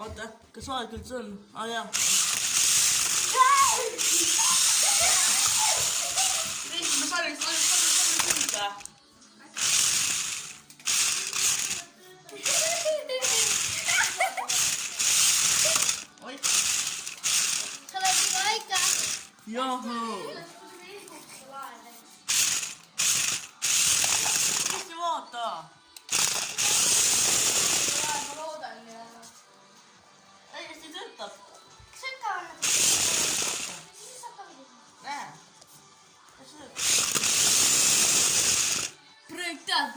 oota, kas aeg üldse on? Aa jaa. Ma saan küsida. Oi. Sa oled juba väike. Johoo. Mis te vaata? Ma loodan ja... Õigesti töötab. Kas ikka on? Siis saab ka midagi. Näe. Kas see? Projekt tead.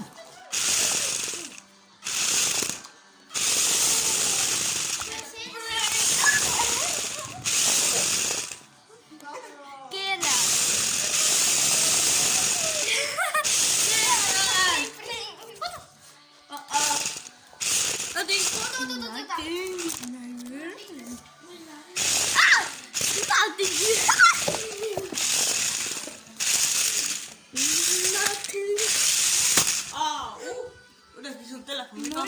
Keele. Kuidas mis on telefoni ka?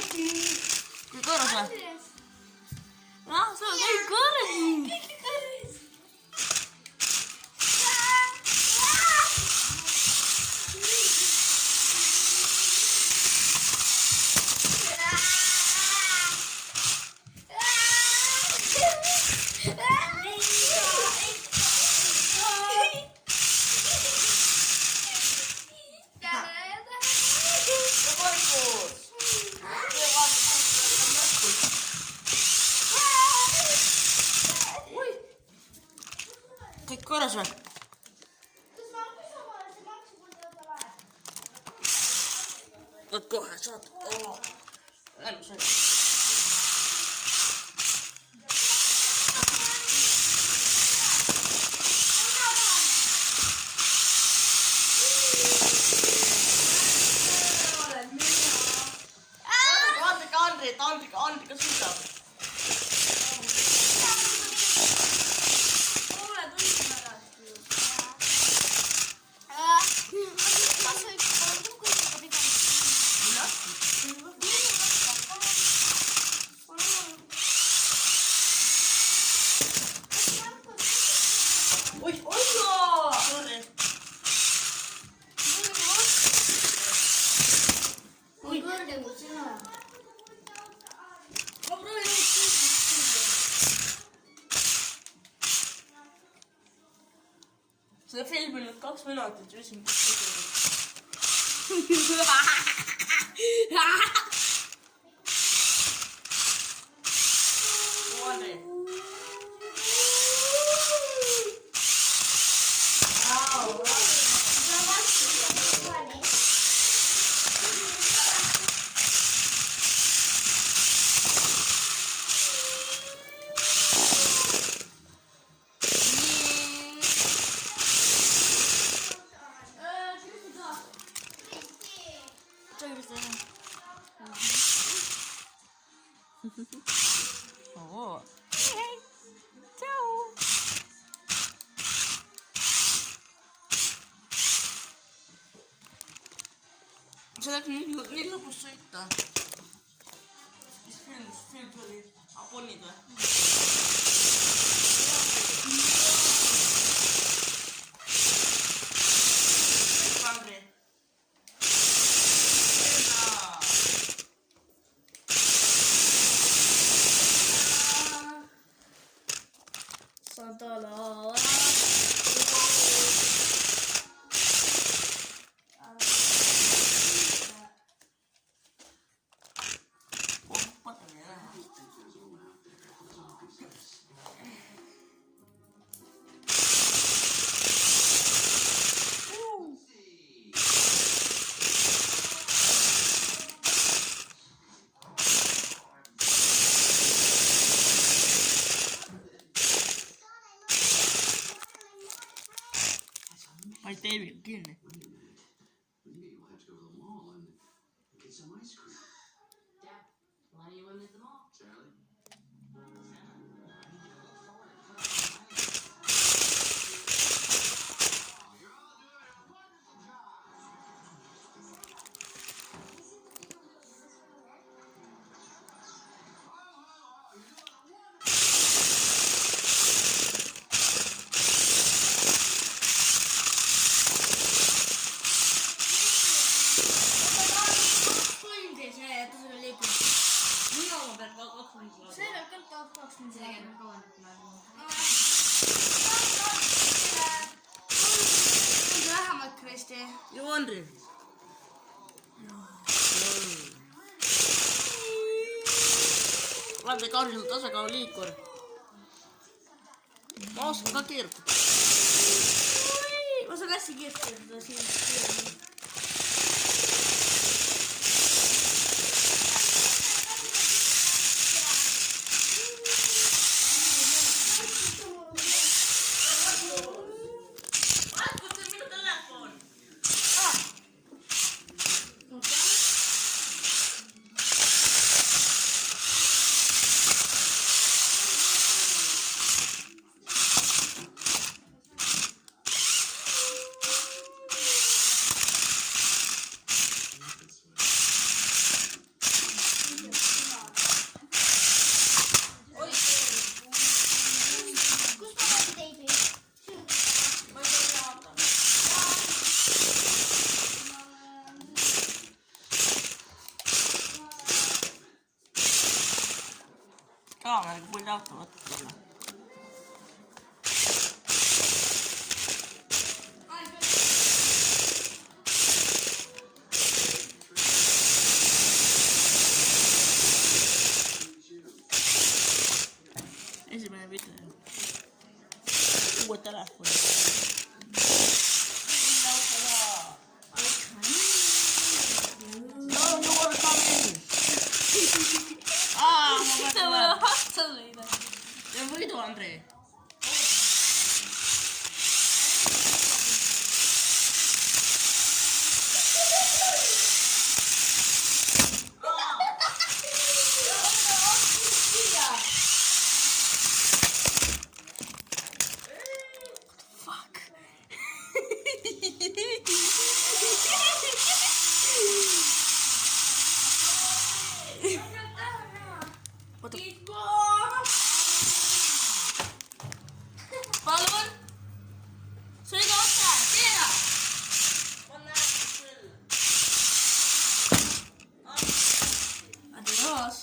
Kui korras või? See on kõik korras. Kõik korras või? Võt kohe saad. Lähme see. Andrika suudab. Oi, sorry. Kui kõrge kui sina. Ma proovin seda filmi nüüd 2 minutit ja üsin. Oo. Hey. Ciao. See läks nii lõbus sõita. Mis film oli? Aponid või? Andri. My baby again. Maybe we'll have to go to the mall and get some ice cream. Dad, why do you want me at the mall? Charlie? You're all doing a wonderful job. see jätta selle liikuma. Mina oma pealt 2 minutit. see peab küll 2 minutit. see käib kauem praegu. Vähemalt Kristi. Ju Andri. Vaata Karl tasakaalu liikur. Ma oskan ka keerutada. Ma saan hästi keerutada siin. Kaameraga pulli auto võtta. Esimene video. Uue telefoni. No, you wanna come in? Ma pean tulema. Ja võidu, Andrei. Fuck. Palun! Sõida otse! Keera! Adios!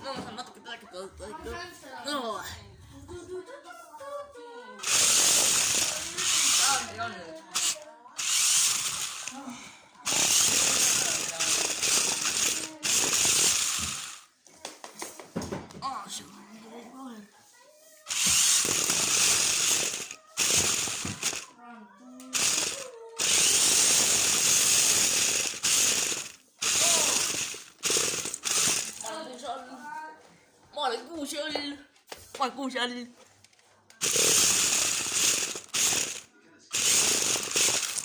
Ma saan natuke rääkida. No. Andri on nüüd. Ma olen kuusi all. Ma olen kuusi all.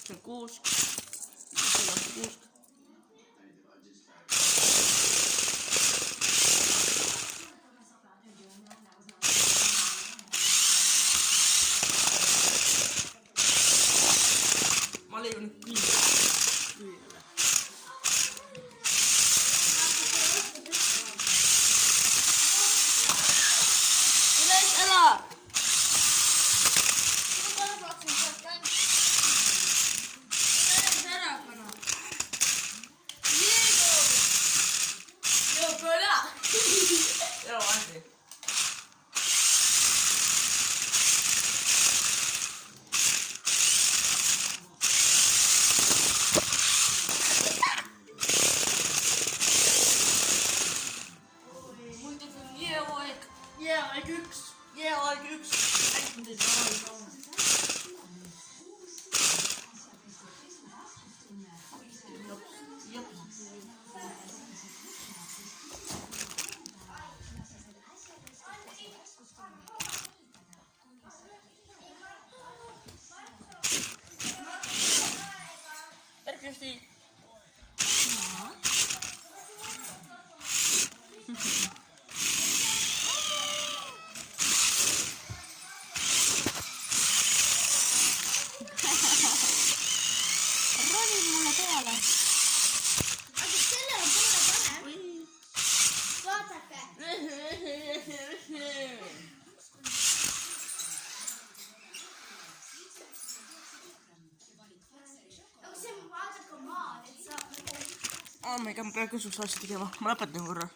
See on kuusk. See on kuusk. Ma leian nüüd küll. ma pean küsimuse asja tegema, ma lõpetan korra.